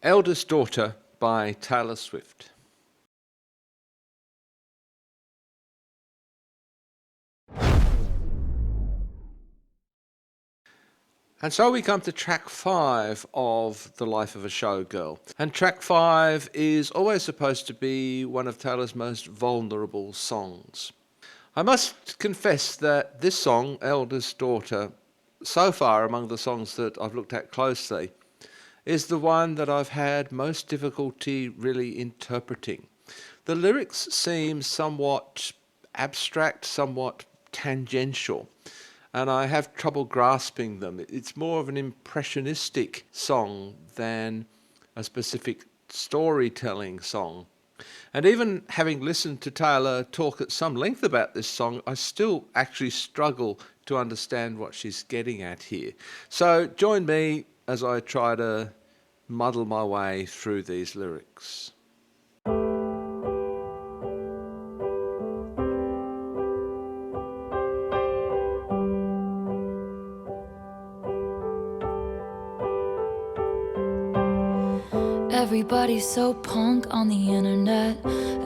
Eldest Daughter by Taylor Swift. And so we come to track 5 of The Life of a Showgirl. And track 5 is always supposed to be one of Taylor's most vulnerable songs. I must confess that this song, Eldest Daughter, so far among the songs that I've looked at closely, is the one that I've had most difficulty really interpreting. The lyrics seem somewhat abstract, somewhat tangential, and I have trouble grasping them. It's more of an impressionistic song than a specific storytelling song. And even having listened to Taylor talk at some length about this song, I still actually struggle to understand what she's getting at here. So join me as I try to muddle my way through these lyrics. Everybody's so punk on the internet.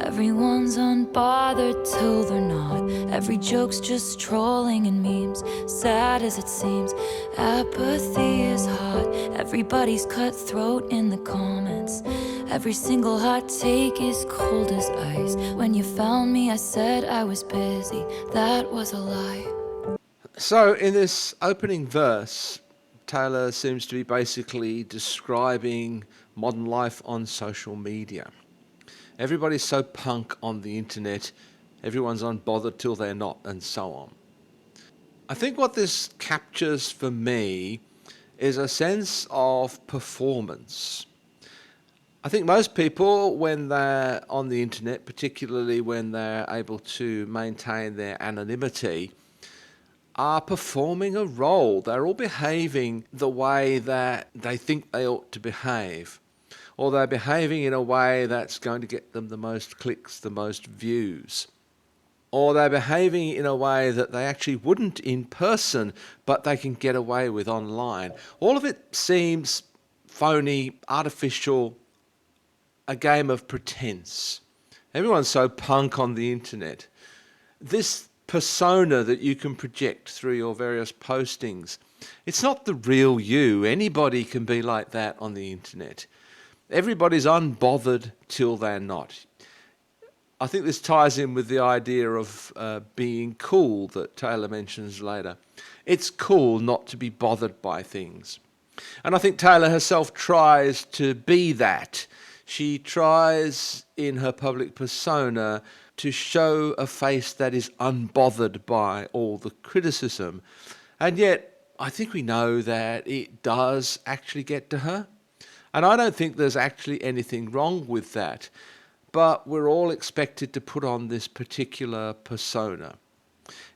Everyone's unbothered till they're not. Every joke's just trolling and memes. Sad as it seems, apathy is hot. Everybody's cutthroat in the comments. Every single hot take is cold as ice. When you found me, I said I was busy. That was a lie. So in this opening verse, Taylor seems to be basically describing modern life on social media. Everybody's so punk on the internet, everyone's unbothered till they're not, and so on. I think what this captures for me is a sense of performance. I think most people, when they're on the internet, particularly when they're able to maintain their anonymity, are performing a role. They're all behaving the way that they think they ought to behave, or they're behaving in a way that's going to get them the most clicks, the most views, or they're behaving in a way that they actually wouldn't in person, but they can get away with online. All of it seems phony, artificial, a game of pretense. Everyone's so punk on the internet. This persona that you can project through your various postings, it's not the real you. Anybody can be like that on the internet. Everybody's unbothered till they're not. I think this ties in with the idea of being cool that Taylor mentions later. It's cool not to be bothered by things. And I think Taylor herself tries to be that. She tries in her public persona to show a face that is unbothered by all the criticism. And yet, I think we know that it does actually get to her. And I don't think there's actually anything wrong with that. But we're all expected to put on this particular persona.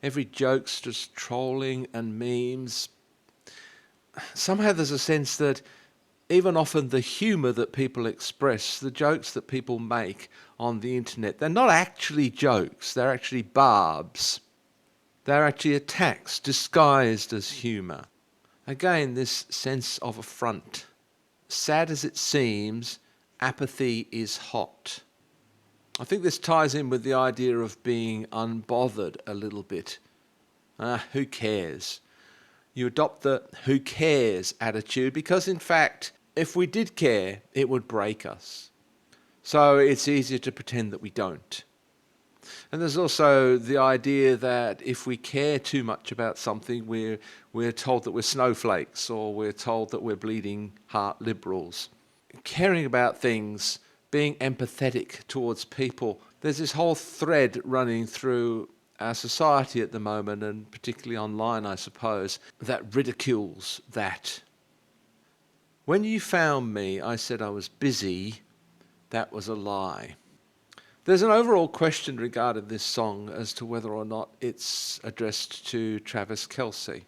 Every joke's just trolling and memes. Somehow there's a sense that even often the humour that people express, the jokes that people make on the internet, they're not actually jokes, they're actually barbs. They're actually attacks disguised as humour. Again, this sense of affront. Sad as it seems, apathy is hot. I think this ties in with the idea of being unbothered a little bit. Who cares? You adopt the who cares attitude because, in fact, if we did care, it would break us. So it's easier to pretend that we don't. And there's also the idea that if we care too much about something, we're told that we're snowflakes, or we're told that we're bleeding heart liberals. Caring about things, being empathetic towards people, there's this whole thread running through our society at the moment, and particularly online, I suppose, that ridicules that. When you found me, I said I was busy. That was a lie. There's an overall question regarding this song as to whether or not it's addressed to Travis Kelce.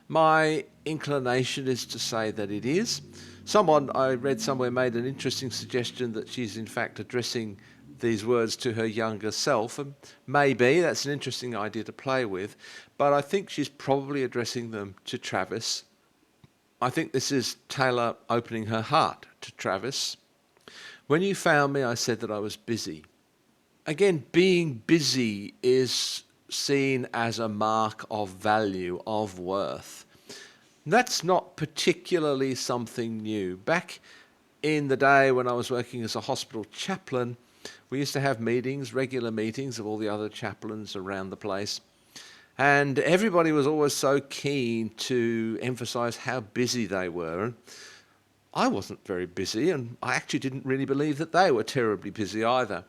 My inclination is to say that it is. Someone I read somewhere made an interesting suggestion that she's in fact addressing these words to her younger self, and maybe that's an interesting idea to play with, but I think she's probably addressing them to Travis. I think this is Taylor opening her heart to Travis. When you found me, I said that I was busy. Again, being busy is seen as a mark of value, of worth. That's not particularly something new. Back in the day when I was working as a hospital chaplain, we used to have meetings, regular meetings of all the other chaplains around the place. And everybody was always so keen to emphasize how busy they were. I wasn't very busy, and I actually didn't really believe that they were terribly busy either.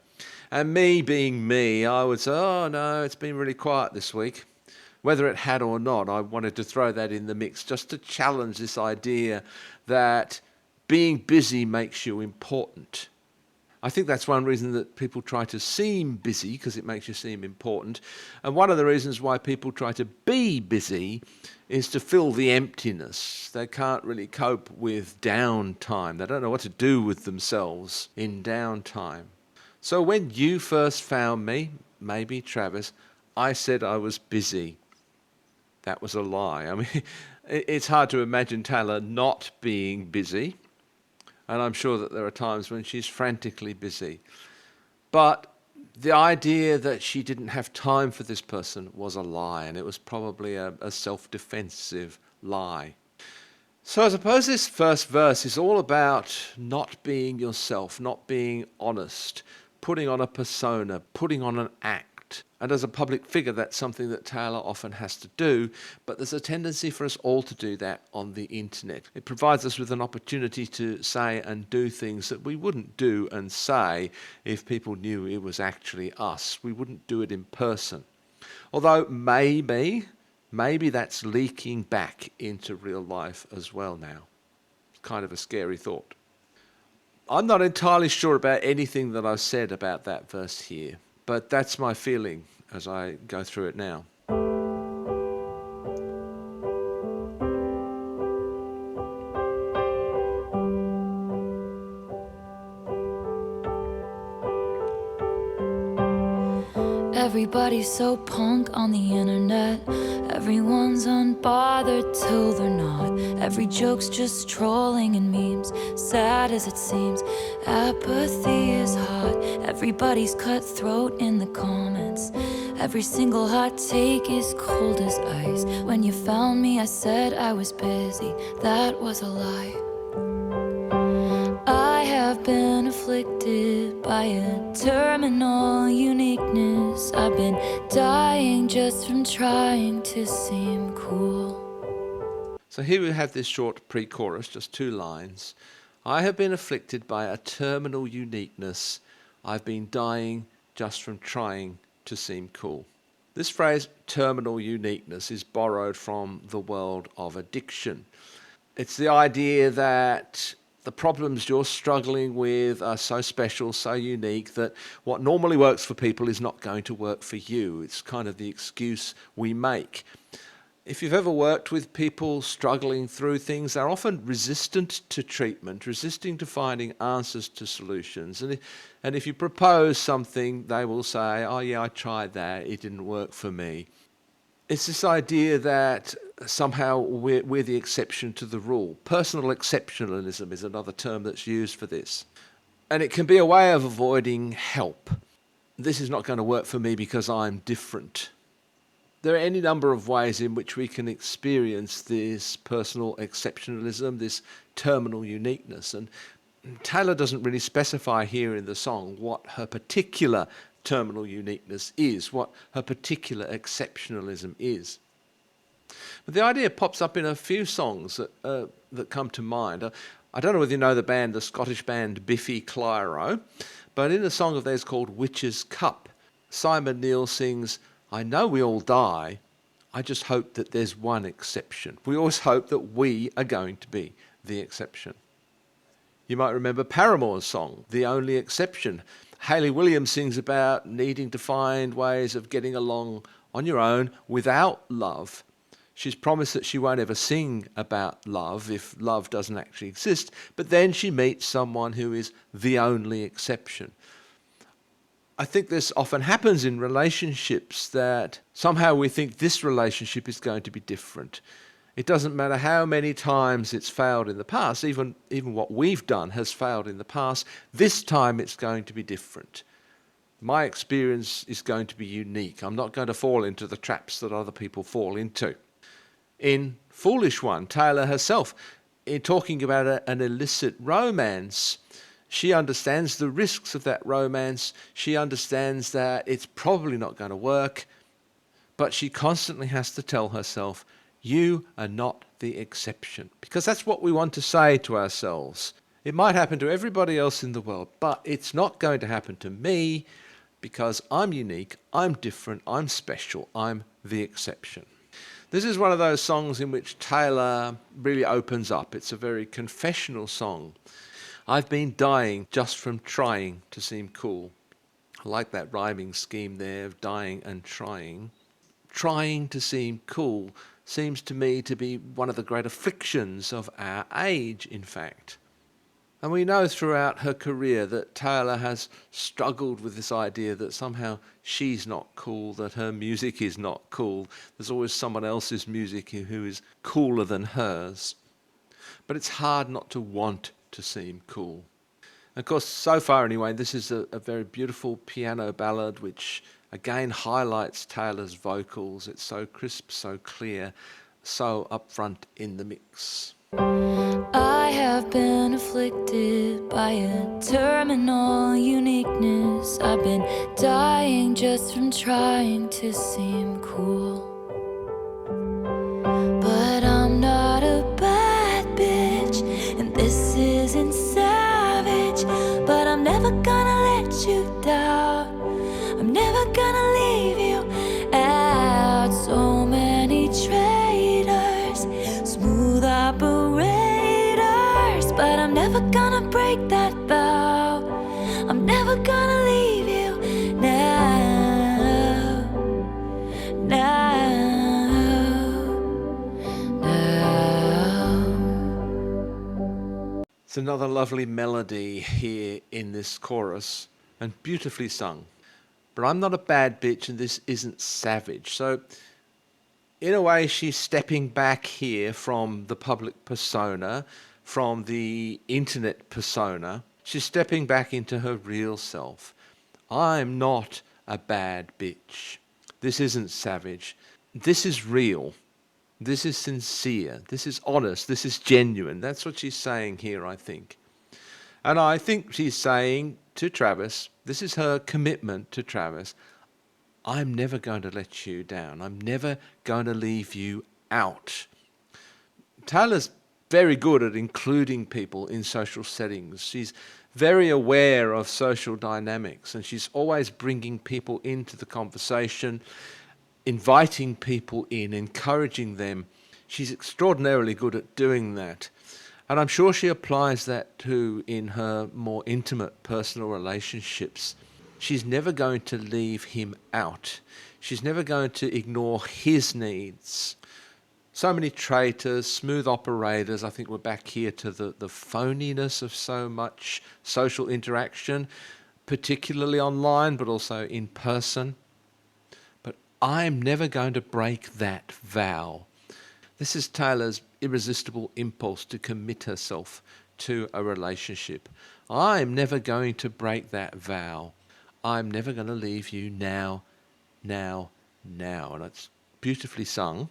And me being me, I would say, oh no, it's been really quiet this week. Whether it had or not, I wanted to throw that in the mix just to challenge this idea that being busy makes you important. I think that's one reason that people try to seem busy, because it makes you seem important. And one of the reasons why people try to be busy is to fill the emptiness. They can't really cope with downtime. They don't know what to do with themselves in downtime. So when you first found me, maybe Travis, I said I was busy. That was a lie. I mean, it's hard to imagine Taylor not being busy. And I'm sure that there are times when she's frantically busy. But the idea that she didn't have time for this person was a lie, and it was probably a self-defensive lie. So I suppose this first verse is all about not being yourself, not being honest, putting on a persona, putting on an act. And as a public figure, that's something that Taylor often has to do, but there's a tendency for us all to do that on the internet. It provides us with an opportunity to say and do things that we wouldn't do and say if people knew it was actually us. We wouldn't do it in person. Although maybe that's leaking back into real life as well now. It's kind of a scary thought. I'm not entirely sure about anything that I've said about that verse here, but that's my feeling as I go through it now. Everybody's so punk on the internet. Everyone's unbothered till they're not. Every joke's just trolling and memes. Sad as it seems, apathy is hot. Everybody's cutthroat in the comments. Every single hot take is cold as ice. When you found me, I said I was busy. That was a lie. I have been afflicted by a terminal uniqueness. I've been dying just from trying to seem cool. So here we have this short pre-chorus, just 2 lines. I have been afflicted by a terminal uniqueness. I've been dying just from trying to seem cool. This phrase, terminal uniqueness, is borrowed from the world of addiction. It's the idea that the problems you're struggling with are so special, so unique, that what normally works for people is not going to work for you. It's kind of the excuse we make. If you've ever worked with people struggling through things, they're often resistant to treatment, resisting to finding answers to solutions. And if you propose something, they will say, oh yeah, I tried that, it didn't work for me. It's this idea that somehow we're the exception to the rule. Personal exceptionalism is another term that's used for this. And it can be a way of avoiding help. This is not going to work for me because I'm different. There are any number of ways in which we can experience this personal exceptionalism, this terminal uniqueness. And Taylor doesn't really specify here in the song what her particular terminal uniqueness is, what her particular exceptionalism is. But the idea pops up in a few songs that come to mind. I don't know whether you know the Scottish band Biffy Clyro, but in a song of theirs called Witch's Cup, Simon Neil sings, I know we all die, I just hope that there's one exception. We always hope that we are going to be the exception. You might remember Paramore's song, The Only Exception. Hayley Williams sings about needing to find ways of getting along on your own without love. She's promised that she won't ever sing about love if love doesn't actually exist, but then she meets someone who is the only exception. I think this often happens in relationships, that somehow we think this relationship is going to be different. It doesn't matter how many times it's failed in the past, even what we've done has failed in the past. This time it's going to be different. My experience is going to be unique. I'm not going to fall into the traps that other people fall into. In Foolish One, Taylor herself, in talking about an illicit romance, she understands the risks of that romance. She understands that it's probably not going to work, but she constantly has to tell herself, you are not the exception. Because that's what we want to say to ourselves. It might happen to everybody else in the world, but it's not going to happen to me because I'm unique, I'm different, I'm special, I'm the exception. This is one of those songs in which Taylor really opens up. It's a very confessional song. I've been dying just from trying to seem cool. I like that rhyming scheme there of dying and trying. Trying to seem cool seems to me to be one of the great afflictions of our age, in fact. And we know throughout her career that Taylor has struggled with this idea that somehow she's not cool, that her music is not cool. There's always someone else's music who is cooler than hers. But it's hard not to want to seem cool. Of course, so far anyway, this is a very beautiful piano ballad which again highlights Taylor's vocals. It's so crisp, so clear, so upfront in the mix. I have been afflicted by a terminal uniqueness. I've been dying just from trying to seem cool. But I'm not a bad bitch, and this isn't savage. But I'm never gonna let you down. I'm never gonna leave you out. So many traitors, smooth operators, but I'm never gonna break that vow. I'm never gonna leave you now, now, now. It's another lovely melody here in this chorus and beautifully sung. But I'm not a bad bitch and this isn't savage. So in a way, she's stepping back here from the public persona, from the internet persona. She's stepping back into her real self. I'm not a bad bitch. This isn't savage. This is real. This is sincere. This is honest. This is genuine. That's what she's saying here, I think. And I think she's saying to Travis, this is her commitment to Travis, I'm never going to let you down. I'm never going to leave you out. Taylor's very good at including people in social settings. She's very aware of social dynamics, and she's always bringing people into the conversation, inviting people in, encouraging them. She's extraordinarily good at doing that. And I'm sure she applies that too in her more intimate personal relationships. She's never going to leave him out. She's never going to ignore his needs. So many traitors, smooth operators. I think we're back here to the phoniness of so much social interaction, particularly online, but also in person. But I'm never going to break that vow. This is Taylor's irresistible impulse to commit herself to a relationship. I'm never going to break that vow. I'm never going to leave you now, now, now. And it's beautifully sung.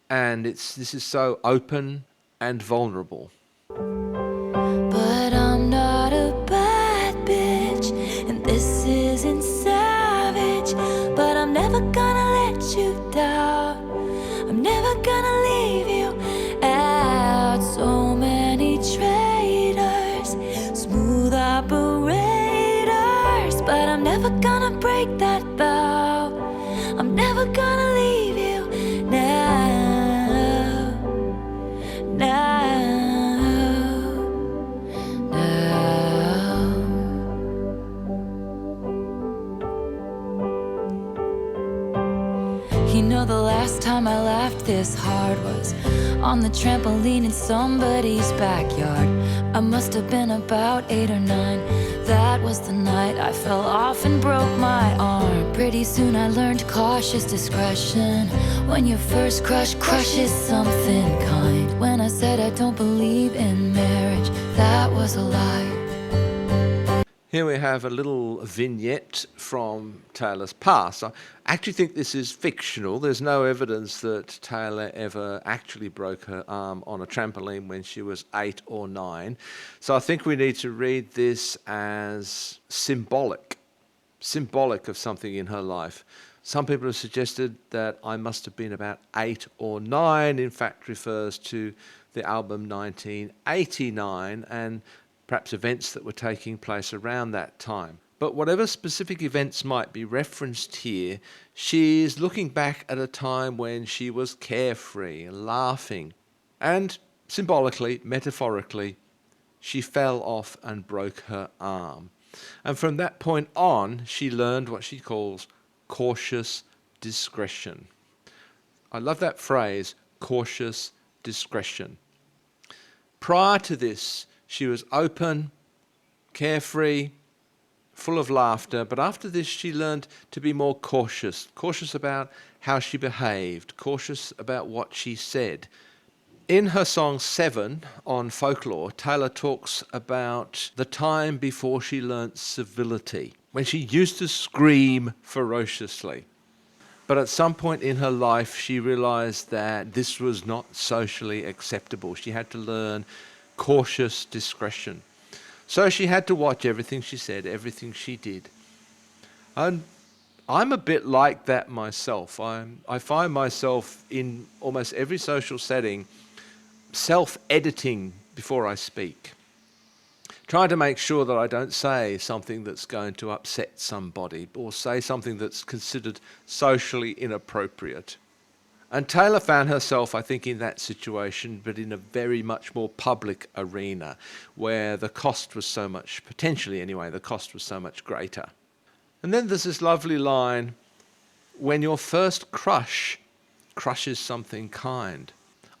And this is so open and vulnerable. But I'm not a bad bitch, and this isn't savage. But I'm never gonna let you down. I'm never gonna leave you out. So many traitors, smooth operators, but I'm never gonna break that vow. I'm never gonna leave you now, now, now. You know, the last time I this hard was on the trampoline in somebody's backyard. I must must have been about 8 or 9. That was the night I fell off and broke my arm. Pretty soon I learned cautious discretion. When your first crush crushes something kind. When I said I don't believe in marriage, that was a lie. Here we have a little vignette from Taylor's past. I actually think this is fictional. There's no evidence that Taylor ever actually broke her arm on a trampoline when she was 8 or 9. So I think we need to read this as symbolic of something in her life. Some people have suggested that I must have been about 8 or 9, in fact refers to the album 1989 and perhaps events that were taking place around that time. But whatever specific events might be referenced here, she's looking back at a time when she was carefree, laughing, and symbolically, metaphorically, she fell off and broke her arm. And from that point on, she learned what she calls cautious discretion. I love that phrase, cautious discretion. Prior to this, she was open, carefree, full of laughter, but after this she learned to be more cautious about how she behaved, cautious about what she said. In her song 7 on Folklore, Taylor talks about the time before she learnt civility, when she used to scream ferociously. But at some point in her life she realized that this was not socially acceptable. She had to learn cautious discretion. So she had to watch everything she said, everything she did. And I'm a bit like that myself. I find myself in almost every social setting self-editing before I speak, trying to make sure that I don't say something that's going to upset somebody or say something that's considered socially inappropriate. And Taylor found herself, I think, in that situation, but in a very much more public arena where the cost was so much, potentially anyway, the cost was so much greater. And then there's this lovely line, when your first crush crushes something kind.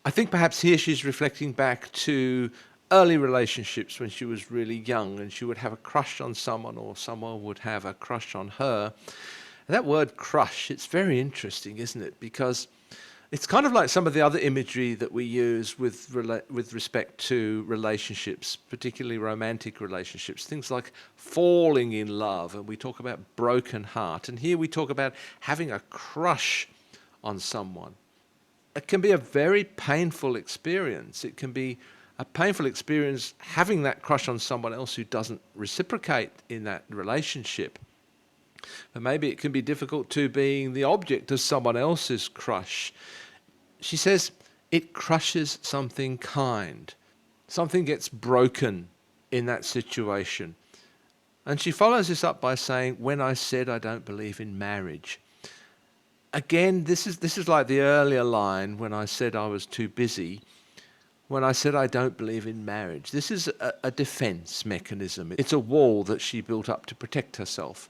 I think perhaps here she's reflecting back to early relationships when she was really young and she would have a crush on someone or someone would have a crush on her. And that word crush, it's very interesting, isn't it? Because it's kind of like some of the other imagery that we use with respect to relationships, particularly romantic relationships, things like falling in love, and we talk about broken heart. And here we talk about having a crush on someone. It can be a very painful experience. It can be a painful experience having that crush on someone else who doesn't reciprocate in that relationship. But maybe it can be difficult to being the object of someone else's crush. She says it crushes something kind. Something gets broken in that situation. And she follows this up by saying, when I said I don't believe in marriage. Again, this is like the earlier line when I said I was too busy. When I said I don't believe in marriage. This is a defense mechanism. It's a wall that she built up to protect herself.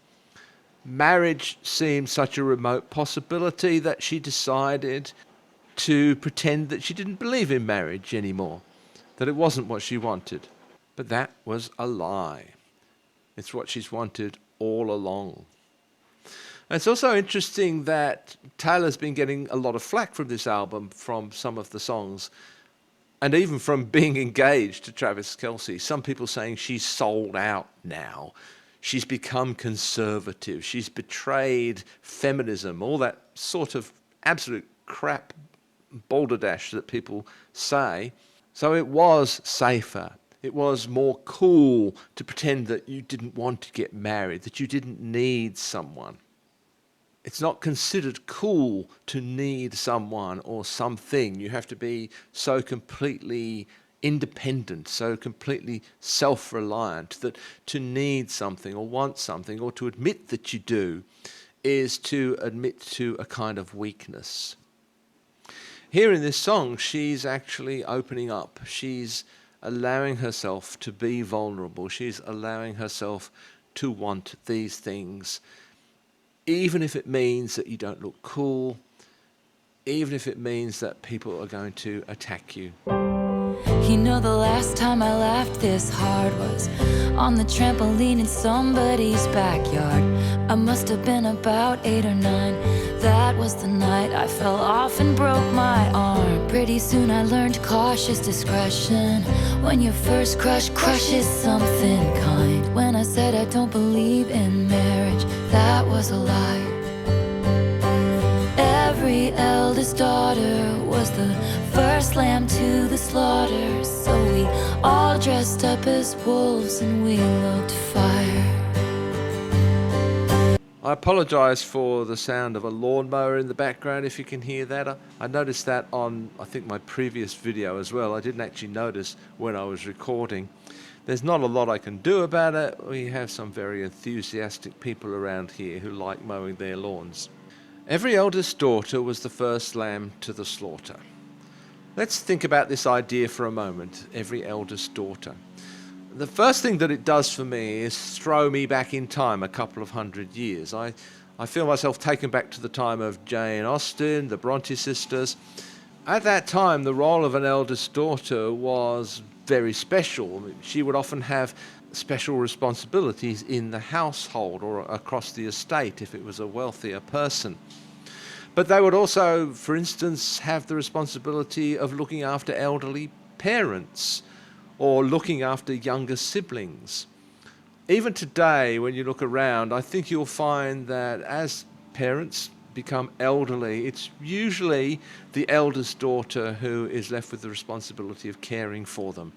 Marriage seemed such a remote possibility that she decided to pretend that she didn't believe in marriage anymore, that it wasn't what she wanted. But that was a lie. It's what she's wanted all along. And it's also interesting that Taylor's been getting a lot of flack from this album, from some of the songs, and even from being engaged to Travis Kelce. Some people saying she's sold out now. She's become conservative. She's betrayed feminism, all that sort of absolute crap balderdash that people say. So it was safer. It was more cool to pretend that you didn't want to get married, that you didn't need someone. It's not considered cool to need someone or something. You have to be so completely independent, so completely self-reliant that to need something or want something or to admit that you do is to admit to a kind of weakness. Here in this song, she's actually opening up. She's allowing herself to be vulnerable. She's allowing herself to want these things, even if it means that you don't look cool, even if it means that people are going to attack you. You know, the last time I laughed this hard was on the trampoline in somebody's backyard. I must have been about 8 or 9. That was the night I fell off and broke my arm. Pretty soon I learned cautious discretion. When your first crush crushes something kind. When I said I don't believe in marriage, that was a lie. Every eldest daughter was the first lamb to the slaughter. So we all dressed up as wolves and we looked fire. I apologise for the sound of a lawnmower in the background if you can hear that. I noticed that on, I think, my previous video as well. I didn't actually notice when I was recording. There's not a lot I can do about it. We have some very enthusiastic people around here who like mowing their lawns. Every eldest daughter was the first lamb to the slaughter. Let's think about this idea for a moment, every eldest daughter. The first thing that it does for me is throw me back in time a couple of 100 years. I feel myself taken back to the time of Jane Austen, the Bronte sisters. At that time, the role of an eldest daughter was very special. She would often have special responsibilities in the household or across the estate if it was a wealthier person. But they would also, for instance, have the responsibility of looking after elderly parents or looking after younger siblings. Even today, when you look around, I think you'll find that as parents become elderly, it's usually the eldest daughter who is left with the responsibility of caring for them.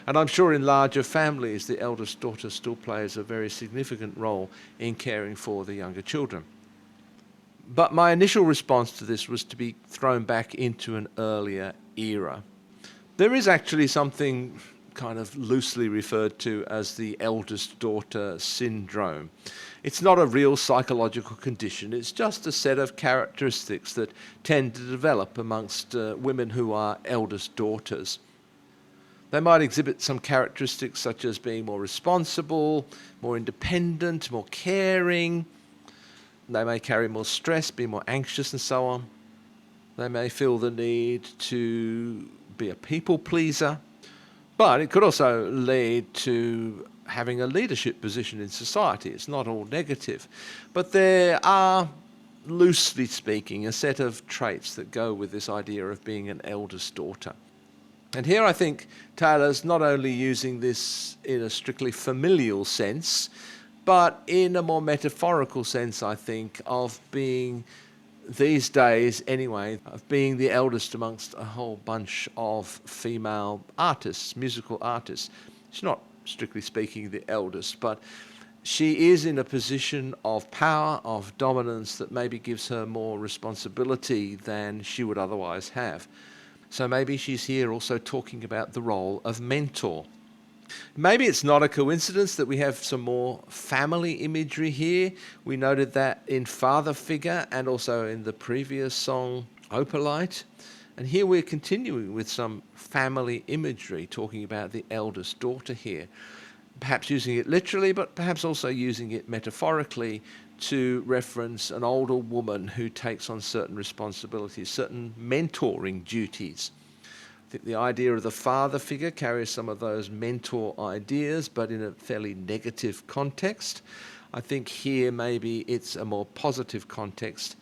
And I'm sure in larger families, the eldest daughter still plays a very significant role in caring for the younger children. But my initial response to this was to be thrown back into an earlier era. There is actually something kind of loosely referred to as the eldest daughter syndrome. It's not a real psychological condition, it's just a set of characteristics that tend to develop amongst women who are eldest daughters. They might exhibit some characteristics such as being more responsible, more independent, more caring. They may carry more stress, be more anxious and so on. They may feel the need to be a people pleaser. But it could also lead to having a leadership position in society. It's not all negative. But there are, loosely speaking, a set of traits that go with this idea of being an eldest daughter. And here I think Taylor's not only using this in a strictly familial sense, but in a more metaphorical sense, I think, of being, these days anyway, of being the eldest amongst a whole bunch of female artists, musical artists. She's not, strictly speaking, the eldest, but she is in a position of power, of dominance that maybe gives her more responsibility than she would otherwise have. So maybe she's here also talking about the role of mentor. Maybe it's not a coincidence that we have some more family imagery here. We noted that in Father Figure and also in the previous song, Opalite. And here we're continuing with some family imagery, talking about the eldest daughter here. Perhaps using it literally, but perhaps also using it metaphorically to reference an older woman who takes on certain responsibilities, certain mentoring duties. I think the idea of the father figure carries some of those mentor ideas, but in a fairly negative context. I think here maybe it's a more positive context,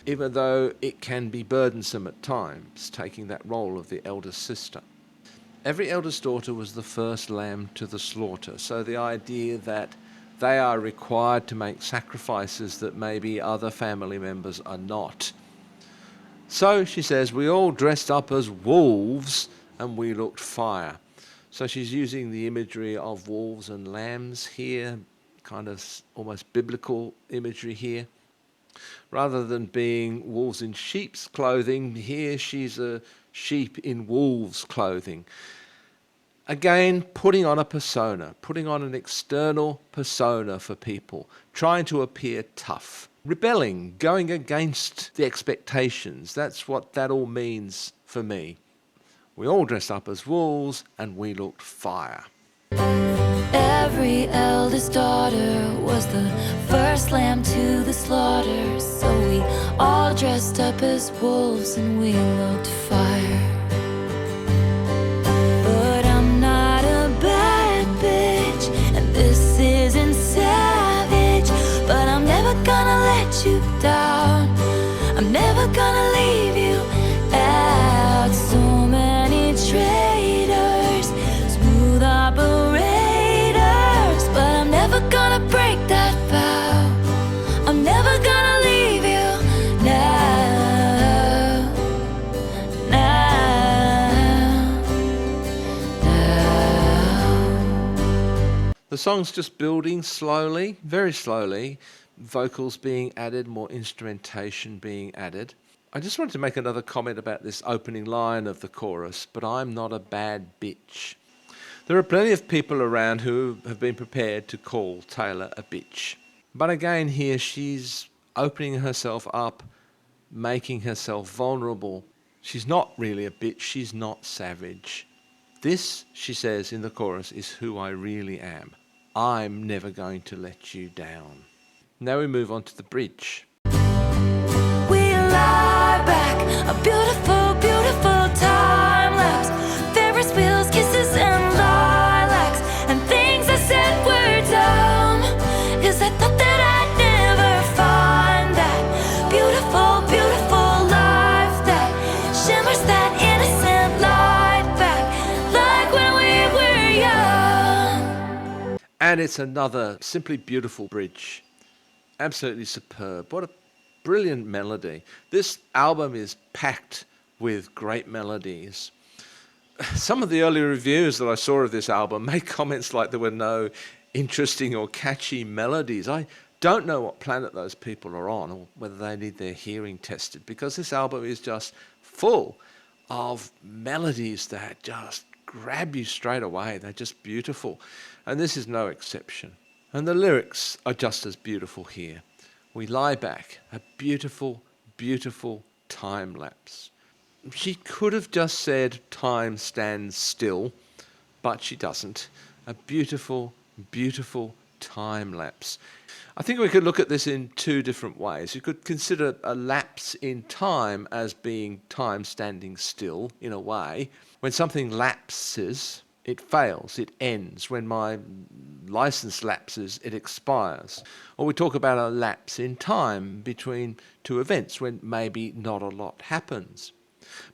even though it can be burdensome at times, taking that role of the eldest sister. Every eldest daughter was the first lamb to the slaughter, so the idea that they are required to make sacrifices that maybe other family members are not. So she says, we all dressed up as wolves and we looked fire. So she's using the imagery of wolves and lambs here, kind of almost biblical imagery here. Rather than being wolves in sheep's clothing, here she's a sheep in wolves' clothing. Again, putting on a persona, putting on an external persona for people, trying to appear tough. Rebelling, going against the expectations. That's what that all means for me. We all dressed up as wolves and we looked fire. Every eldest daughter was the first lamb to the slaughter. So we all dressed up as wolves and we looked fire. But The song's just building slowly, very slowly, vocals being added, more instrumentation being added. I just wanted to make another comment about this opening line of the chorus, but I'm not a bad bitch. There are plenty of people around who have been prepared to call Taylor a bitch. But again here she's opening herself up, making herself vulnerable. She's not really a bitch, she's not savage. This, she says in the chorus, is who I really am. I'm never going to let you down. Now we move on to the bridge. We lie back, a beautiful, beautiful time lapse. Ferris wheels, kisses and lilacs, and things I said were dumb, 'cause I thought that I'd never find that beautiful, beautiful life that shimmers that innocent light back, like when we were young. And it's another simply beautiful bridge. Absolutely superb. What a brilliant melody. This album is packed with great melodies. Some of the early reviews that I saw of this album made comments like there were no interesting or catchy melodies. I don't know what planet those people are on or whether they need their hearing tested, because this album is just full of melodies that just grab you straight away. They're just beautiful. And this is no exception. And the lyrics are just as beautiful here. We lie back, a beautiful, beautiful time lapse. She could have just said time stands still, but she doesn't. A beautiful, beautiful time lapse. I think we could look at this in two different ways. You could consider a lapse in time as being time standing still, in a way. When something lapses, it fails, it ends. When my license lapses, it expires. Or we talk about a lapse in time between two events when maybe not a lot happens.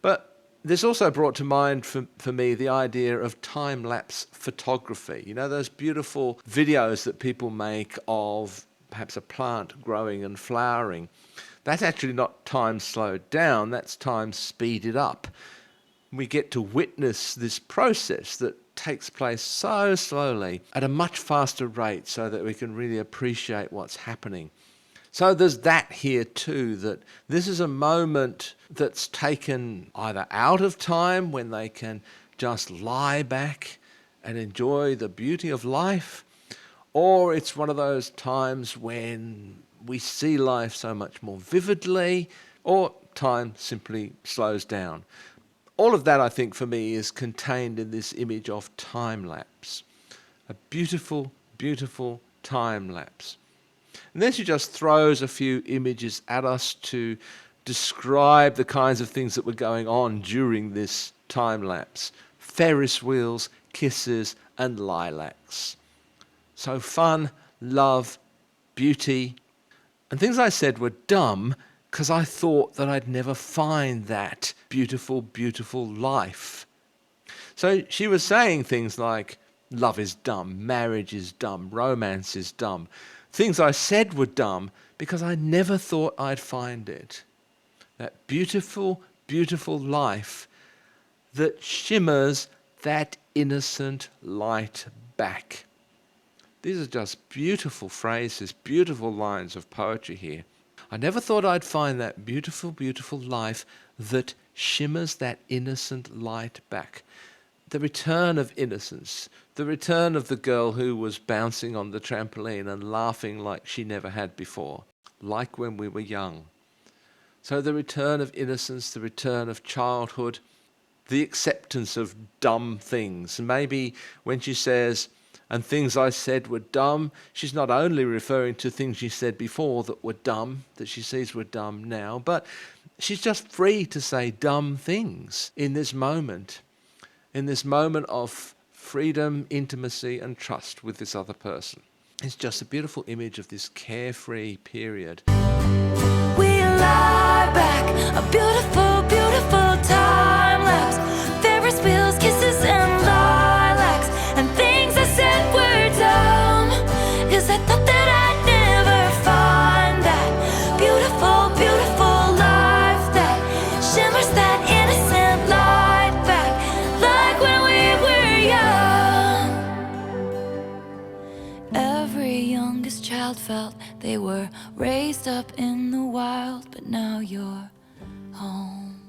But this also brought to mind for me the idea of time-lapse photography. You know, those beautiful videos that people make of perhaps a plant growing and flowering. That's actually not time slowed down, that's time speeded up. We get to witness this process that takes place so slowly at a much faster rate so that we can really appreciate what's happening. So there's that here too, that this is a moment that's taken either out of time when they can just lie back and enjoy the beauty of life, or it's one of those times when we see life so much more vividly, or time simply slows down. All of that, I think, for me, is contained in this image of time lapse. A beautiful, beautiful time lapse. And then she just throws a few images at us to describe the kinds of things that were going on during this time lapse. Ferris wheels, kisses, and lilacs. So fun, love, beauty. And things I said were dumb because I thought that I'd never find that beautiful, beautiful life. So she was saying things like, love is dumb, marriage is dumb, romance is dumb. Things I said were dumb because I never thought I'd find it. That beautiful, beautiful life that shimmers that innocent light back. These are just beautiful phrases, beautiful lines of poetry here. I never thought I'd find that beautiful, beautiful life that shimmers that innocent light back. The return of innocence, the return of the girl who was bouncing on the trampoline and laughing like she never had before, like when we were young. So the return of innocence, the return of childhood, the acceptance of dumb things. Maybe when she says, and things I said were dumb, she's not only referring to things she said before that were dumb, that she sees were dumb now, but she's just free to say dumb things in this moment of freedom, intimacy, and trust with this other person. It's just a beautiful image of this carefree period. We lie back, a beautiful, beautiful time lapse. Ferris wheels, kisses, and lilacs, and things I said were dumb, 'cause I thought that I'd never find that beautiful, beautiful life that shimmers that innocent light back, like when we were young. Every youngest child felt they were raised up in the wild, but now you're home.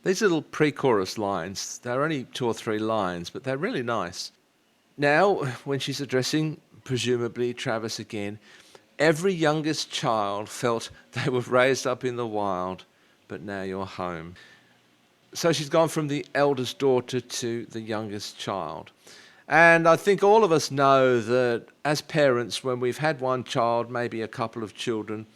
These little pre-chorus lines, they're only 2 or 3 lines, but they're really nice. Now, when she's addressing, presumably, Travis again, every youngest child felt they were raised up in the wild, but now you're home. So she's gone from the eldest daughter to the youngest child. And I think all of us know that as parents, when we've had one child, maybe a couple of children,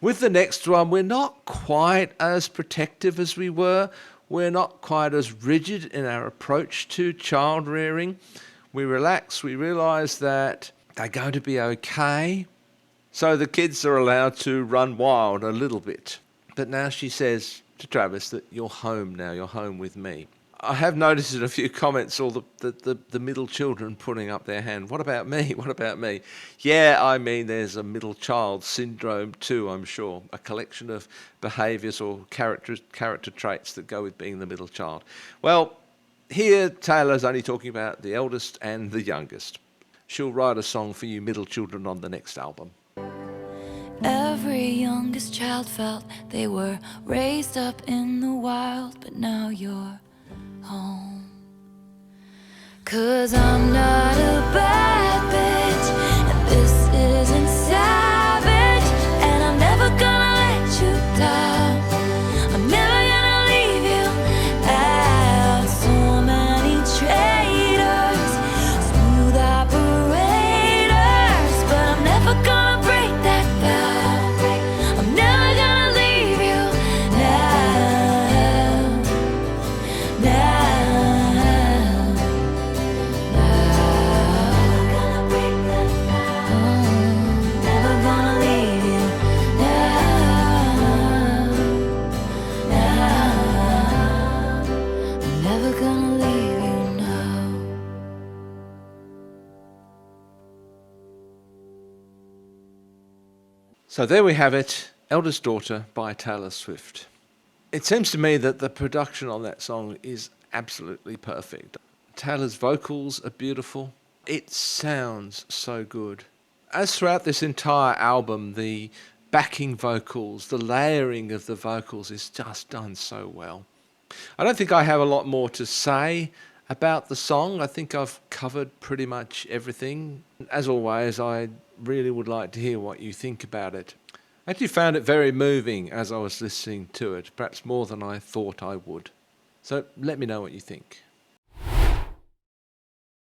with the next one, we're not quite as protective as we were. We're not quite as rigid in our approach to child rearing. We relax, we realise that they're going to be okay. So the kids are allowed to run wild a little bit. But now she says to Travis that you're home now, you're home with me. I have noticed in a few comments all the middle children putting up their hand. What about me? What about me? Yeah, I mean, there's a middle child syndrome too, I'm sure. A collection of behaviours or character traits that go with being the middle child. Well, here Taylor's only talking about the eldest and the youngest. She'll write a song for you middle children on the next album. Every youngest child felt they were raised up in the wild, but now you're home. 'Cause I'm not a bad bitch, and this isn't savage, and I'm never gonna let you down. I'm never gonna leave you out. So many traitors, smooth operators, but I'm never gonna break that vow. I'm never gonna leave you now. So there we have it, Eldest Daughter by Taylor Swift. It seems to me that the production on that song is absolutely perfect. Taylor's vocals are beautiful. It sounds so good. As throughout this entire album, the backing vocals, the layering of the vocals is just done so well. I don't think I have a lot more to say about the song. I think I've covered pretty much everything. As always, I really would like to hear what you think about it. I actually found it very moving as I was listening to it, perhaps more than I thought I would. So let me know what you think.